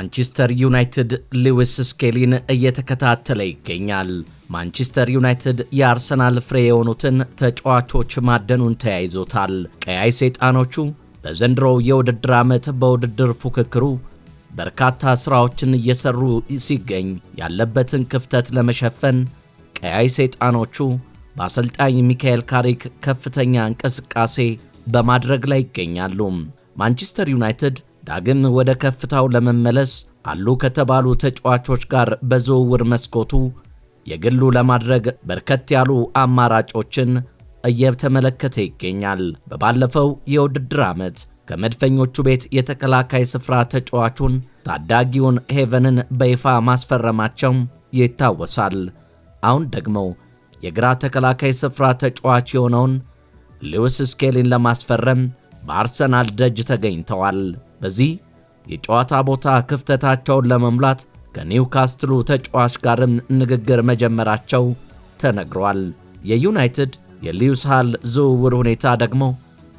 ማንቸስተር ዩናይትድ ሉዊስ ስኬሊን እየተከታተለ ይገኛል። ማንቸስተር ዩናይትድ የአርሰናል ፍሬ የሆኑትን ተጫዋቾች ማደኑን ተያይዞታል። ቀያይ ሰይጣኖቹ በዘንድሮው የውድድር ዓመት በውድድር ፉክክሩ በርካታ ስራዎችን እየሰሩ ሲገኝ ያለበትን ክፍተት ለመሸፈን ቀያይ ሰይጣኖቹ በአሰልጣኝ ሚካኤል ካሪክ ከፍተኛ እንቅስቃሴ በማድረግ ላይ ይገኛሉ። ማንቸስተር ዩናይትድ ዳግም ወደ ከፍታው ለመመለስ አሉ ከተባሉ ተጫዋቾች ጋር በዝውውር መስኮቱ የግሉ ለማድረግ በርከት ያሉ አማራጮችን እየተመለከተ ይገኛል። በባለፈው የውድድር ዓመት ከመድፈኞቹ ቤት የተከላካይ ስፍራ ተጫዋቹን ታዳጊውን ሄቨንን በይፋ ማስፈረማቸው ይታወሳል። አሁን ደግሞ የግራ ተከላካይ ስፍራ ተጫዋች የሆነውን ሉዊስ ስኬሊን ለማስፈረም በአርሰናል ደጅ ተገኝተዋል። በዚህ የጨዋታ ቦታ ክፍተታቸውን ለመሙላት ከኒውካስትሉ ተጫዋች ጋርም ንግግር መጀመራቸው ተነግሯል። የዩናይትድ የሉዊስ ሃል ዝውውር ሁኔታ ደግሞ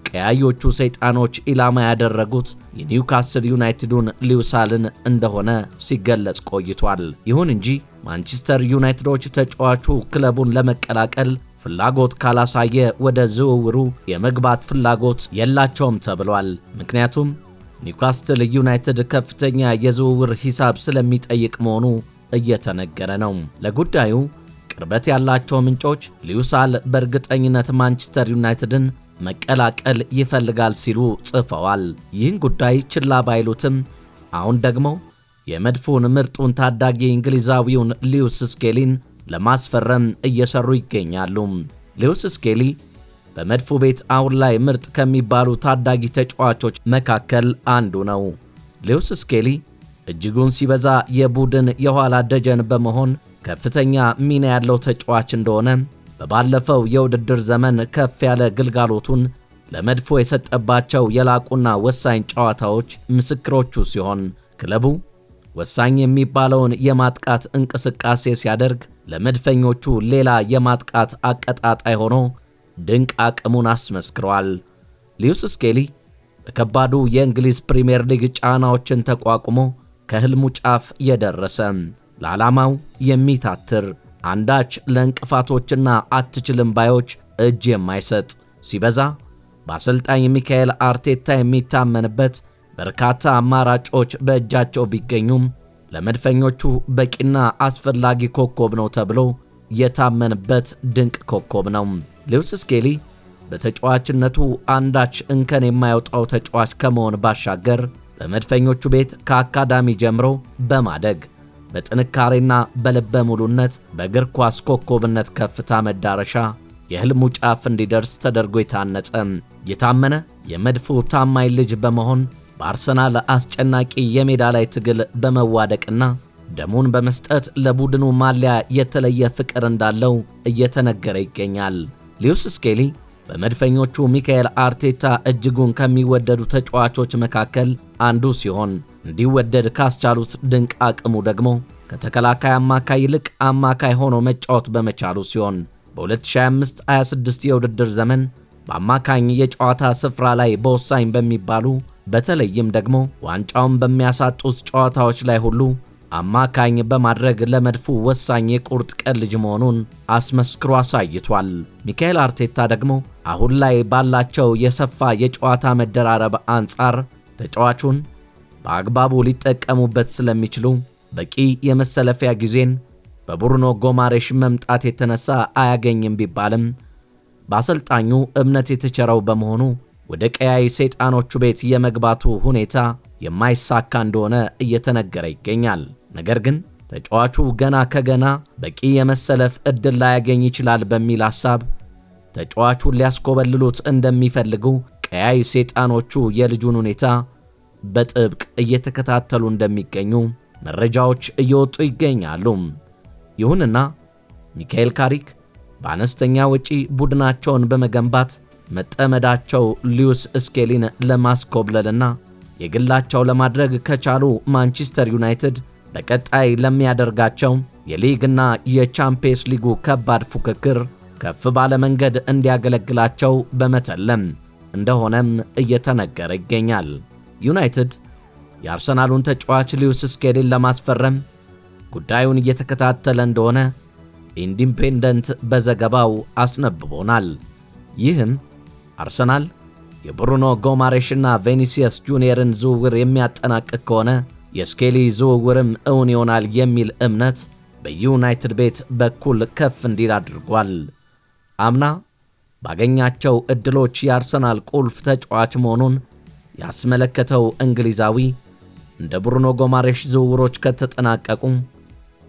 ቀያዮቹ ሰይጣኖች ኢላማ ያደረጉት የኒውካስትል ዩናይትዱን ሉዊስ ሃልን እንደሆነ ሲገለጽ ቆይቷል። ይሁን እንጂ ማንቸስተር ዩናይትዶች ተጫዋቹ ክለቡን ለመቀላቀል ፍላጎት ካላሳየ ወደ ዝውውሩ የመግባት ፍላጎት የላቸውም ተብሏል። ምክንያቱም ኒውካስትል ዩናይትድ ከፍተኛ የዝውውር ሂሳብ ስለሚጠይቅ መሆኑ እየተነገረ ነው። ለጉዳዩ ቅርበት ያላቸው ምንጮች ሉዊስ ሃል በእርግጠኝነት ማንቸስተር ዩናይትድን መቀላቀል ይፈልጋል ሲሉ ጽፈዋል። ይህን ጉዳይ ችላ ባይሉትም አሁን ደግሞ የመድፉን ምርጡን ታዳጊ እንግሊዛዊውን ሉዊስ ስኬሊን ለማስፈረም እየሰሩ ይገኛሉ። ሉዊስ ስኬሊ በመድፉ ቤት አሁን ላይ ምርጥ ከሚባሉ ታዳጊ ተጫዋቾች መካከል አንዱ ነው። ሉዊስ ስኬሊ እጅጉን ሲበዛ የቡድን የኋላ ደጀን በመሆን ከፍተኛ ሚና ያለው ተጫዋች እንደሆነ በባለፈው የውድድር ዘመን ከፍ ያለ ግልጋሎቱን ለመድፎ የሰጠባቸው የላቁና ወሳኝ ጨዋታዎች ምስክሮቹ ሲሆን ክለቡ ወሳኝ የሚባለውን የማጥቃት እንቅስቃሴ ሲያደርግ ለመድፈኞቹ ሌላ የማጥቃት አቀጣጣይ ሆኖ ድንቅ አቅሙን አስመስክሯል። ሉዊስ ስኬሊ በከባዱ የእንግሊዝ ፕሪሚየር ሊግ ጫናዎችን ተቋቁሞ ከህልሙ ጫፍ የደረሰ ለዓላማው የሚታትር አንዳች ለእንቅፋቶችና አትችልም ባዮች እጅ የማይሰጥ ሲበዛ በአሰልጣኝ ሚካኤል አርቴታ የሚታመንበት በርካታ አማራጮች በእጃቸው ቢገኙም ለመድፈኞቹ በቂና አስፈላጊ ኮከብ ነው ተብሎ የታመንበት ድንቅ ኮከብ ነው። ሉዊስ ስኬሊ በተጫዋችነቱ አንዳች እንከን የማይወጣው ተጫዋች ከመሆን ባሻገር በመድፈኞቹ ቤት ከአካዳሚ ጀምሮ በማደግ በጥንካሬና በልበ ሙሉነት በእግር ኳስ ኮከብነት ከፍታ መዳረሻ የህልሙ ጫፍ እንዲደርስ ተደርጎ የታመነ የመድፉ ታማኝ ልጅ በመሆን በአርሰናል አስጨናቂ የሜዳ ላይ ትግል በመዋደቅና ደሙን በመስጠት ለቡድኑ ማሊያ የተለየ ፍቅር እንዳለው እየተነገረ ይገኛል። ሉዊስ ስኬሊ በመድፈኞቹ ሚካኤል አርቴታ እጅጉን ከሚወደዱ ተጫዋቾች መካከል አንዱ ሲሆን እንዲወደድ ካስቻሉት ድንቅ አቅሙ ደግሞ ከተከላካይ አማካይ ይልቅ አማካይ ሆኖ መጫወት በመቻሉ ሲሆን በ2025-26 የውድድር ዘመን በአማካኝ የጨዋታ ስፍራ ላይ በወሳኝ በሚባሉ በተለይም ደግሞ ዋንጫውን በሚያሳጡት ጨዋታዎች ላይ ሁሉ አማካኝ በማድረግ ለመድፉ ወሳኝ የቁርጥ ቀን ልጅ መሆኑን አስመስክሮ አሳይቷል። ሚካኤል አርቴታ ደግሞ አሁን ላይ ባላቸው የሰፋ የጨዋታ መደራረብ አንጻር ተጫዋቹን በአግባቡ ሊጠቀሙበት ስለሚችሉ በቂ የመሰለፊያ ጊዜን በብሩኖ ጎማሬሽ መምጣት የተነሳ አያገኝም ቢባልም በአሰልጣኙ እምነት የተቸረው በመሆኑ ወደ ቀያይ ሰይጣኖቹ ቤት የመግባቱ ሁኔታ የማይሳካ እንደሆነ እየተነገረ ይገኛል። ነገር ግን ተጫዋቹ ገና ከገና በቂ የመሰለፍ ዕድል ላያገኝ ይችላል በሚል ሐሳብ ተጫዋቹን ሊያስኮበልሉት እንደሚፈልጉ ቀያይ ሰይጣኖቹ የልጁን ሁኔታ በጥብቅ እየተከታተሉ እንደሚገኙ መረጃዎች እየወጡ ይገኛሉ። ይሁንና ሚካኤል ካሪክ በአነስተኛ ወጪ ቡድናቸውን በመገንባት መጠመዳቸው ሉዊስ ስኬሊን ለማስኮብለልና የግላቸው ለማድረግ ከቻሉ ማንቸስተር ዩናይትድ በቀጣይ ለሚያደርጋቸው የሊግና የቻምፒየንስ ሊጉ ከባድ ፉክክር ከፍ ባለ መንገድ እንዲያገለግላቸው በመተለም እንደሆነም እየተነገረ ይገኛል። ዩናይትድ የአርሰናሉን ተጫዋች ሉዊስ ስኬሊን ለማስፈረም ጉዳዩን እየተከታተለ እንደሆነ ኢንዲፔንደንት በዘገባው አስነብቦናል። ይህም አርሰናል የብሩኖ ጎማሬሽና ቬኒሲየስ ጁኒየርን ዝውውር የሚያጠናቅቅ ከሆነ የስኬሊ ዝውውርም እውን ይሆናል የሚል እምነት በዩናይትድ ቤት በኩል ከፍ እንዲል አድርጓል። አምና ባገኛቸው ዕድሎች የአርሰናል ቁልፍ ተጫዋች መሆኑን ያስመለከተው እንግሊዛዊ እንደ ብሩኖ ጎማሬሽ ዝውውሮች ከተጠናቀቁ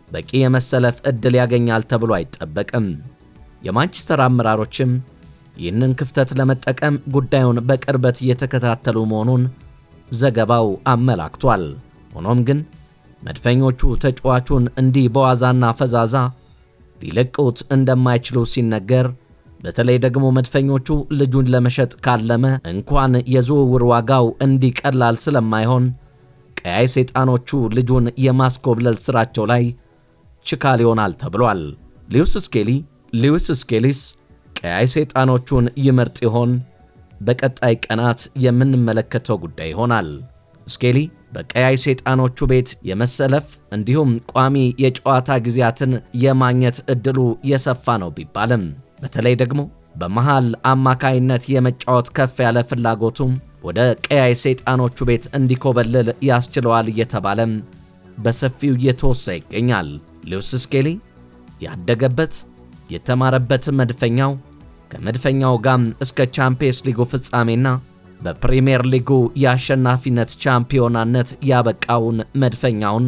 በቂ የመሰለፍ ዕድል ያገኛል ተብሎ አይጠበቅም። የማንቸስተር አመራሮችም ይህንን ክፍተት ለመጠቀም ጉዳዩን በቅርበት እየተከታተሉ መሆኑን ዘገባው አመላክቷል። ሆኖም ግን መድፈኞቹ ተጫዋቹን እንዲህ በዋዛና ፈዛዛ ሊለቁት እንደማይችሉ ሲነገር፣ በተለይ ደግሞ መድፈኞቹ ልጁን ለመሸጥ ካለመ እንኳን የዝውውር ዋጋው እንዲቀላል ስለማይሆን ቀያይ ሰይጣኖቹ ልጁን የማስኮብለል ስራቸው ላይ ችካል ይሆናል ተብሏል። ሉዊስ ስኬሊስ ቀያይ ሰይጣኖቹን ይመርጥ ይሆን? በቀጣይ ቀናት የምንመለከተው ጉዳይ ይሆናል። ስኬሊ በቀያይ ሰይጣኖቹ ቤት የመሰለፍ እንዲሁም ቋሚ የጨዋታ ጊዜያትን የማግኘት ዕድሉ የሰፋ ነው ቢባልም በተለይ ደግሞ በመሃል አማካይነት የመጫወት ከፍ ያለ ፍላጎቱም ወደ ቀያይ ሰይጣኖቹ ቤት እንዲኮበልል ያስችለዋል እየተባለም በሰፊው እየተወሳ ይገኛል። ሉዊስ ስኬሊ ያደገበት የተማረበት መድፈኛው ከመድፈኛው ጋር እስከ ቻምፒየንስ ሊጉ ፍጻሜና በፕሪሚየር ሊጉ የአሸናፊነት ቻምፒዮናነት ያበቃውን መድፈኛውን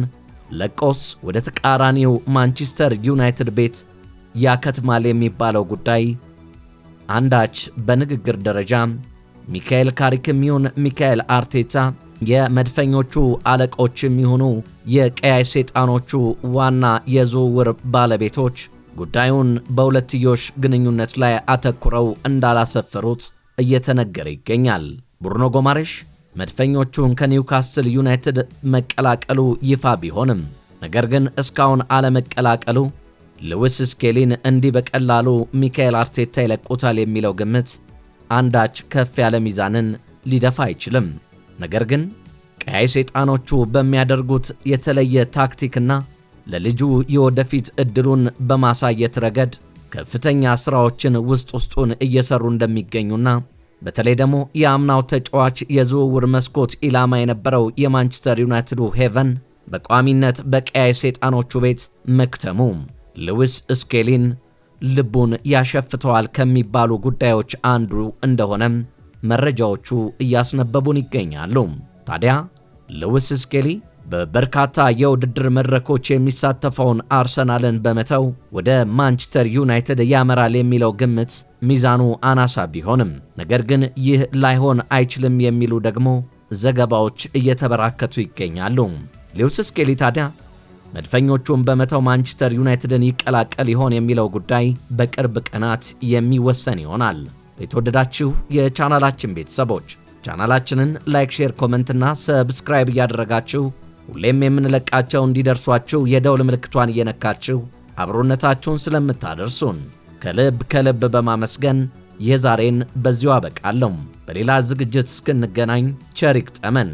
ለቆስ ወደ ተቃራኒው ማንቸስተር ዩናይትድ ቤት ያከትማል የሚባለው ጉዳይ አንዳች በንግግር ደረጃ ሚካኤል ካሪክም ይሁን ሚካኤል አርቴታ የመድፈኞቹ አለቆችም ይሁኑ የቀያይ ሰይጣኖቹ ዋና የዝውውር ባለቤቶች ጉዳዩን በሁለትዮሽ ግንኙነት ላይ አተኩረው እንዳላሰፈሩት እየተነገረ ይገኛል። ብሩኖ ጎማሬሽ መድፈኞቹን ከኒውካስል ዩናይትድ መቀላቀሉ ይፋ ቢሆንም ነገር ግን እስካሁን አለመቀላቀሉ ሉዊስ ስኬሊን እንዲህ በቀላሉ ሚካኤል አርቴታ ይለቁታል የሚለው ግምት አንዳች ከፍ ያለ ሚዛንን ሊደፋ አይችልም። ነገር ግን ቀያይ ሰይጣኖቹ በሚያደርጉት የተለየ ታክቲክና ለልጁ የወደፊት ዕድሉን በማሳየት ረገድ ከፍተኛ ስራዎችን ውስጡን እየሰሩ እንደሚገኙና በተለይ ደግሞ የአምናው ተጫዋች የዝውውር መስኮት ኢላማ የነበረው የማንቸስተር ዩናይትዱ ሄቨን በቋሚነት በቀያይ ሰይጣኖቹ ቤት መክተሙ ሉዊስ ስኬሊን ልቡን ያሸፍተዋል ከሚባሉ ጉዳዮች አንዱ እንደሆነም መረጃዎቹ እያስነበቡን ይገኛሉ። ታዲያ ሉዊስ ስኬሊ በበርካታ የውድድር መድረኮች የሚሳተፈውን አርሰናልን በመተው ወደ ማንቸስተር ዩናይትድ ያመራል የሚለው ግምት ሚዛኑ አናሳ ቢሆንም ነገር ግን ይህ ላይሆን አይችልም የሚሉ ደግሞ ዘገባዎች እየተበራከቱ ይገኛሉ። ሉዊስ ስኬሊ ታዲያ መድፈኞቹን በመተው ማንቸስተር ዩናይትድን ይቀላቀል ይሆን የሚለው ጉዳይ በቅርብ ቀናት የሚወሰን ይሆናል። የተወደዳችሁ የቻናላችን ቤተሰቦች ቻናላችንን ላይክ፣ ሼር፣ ኮሜንትና ሰብስክራይብ እያደረጋችሁ ሁሌም የምንለቃቸው እንዲደርሷችሁ የደውል ምልክቷን እየነካችሁ አብሮነታችሁን ስለምታደርሱን ከልብ በማመስገን የዛሬን በዚሁ አበቃለሁ። በሌላ ዝግጅት እስክንገናኝ ቸር ይግጠመን።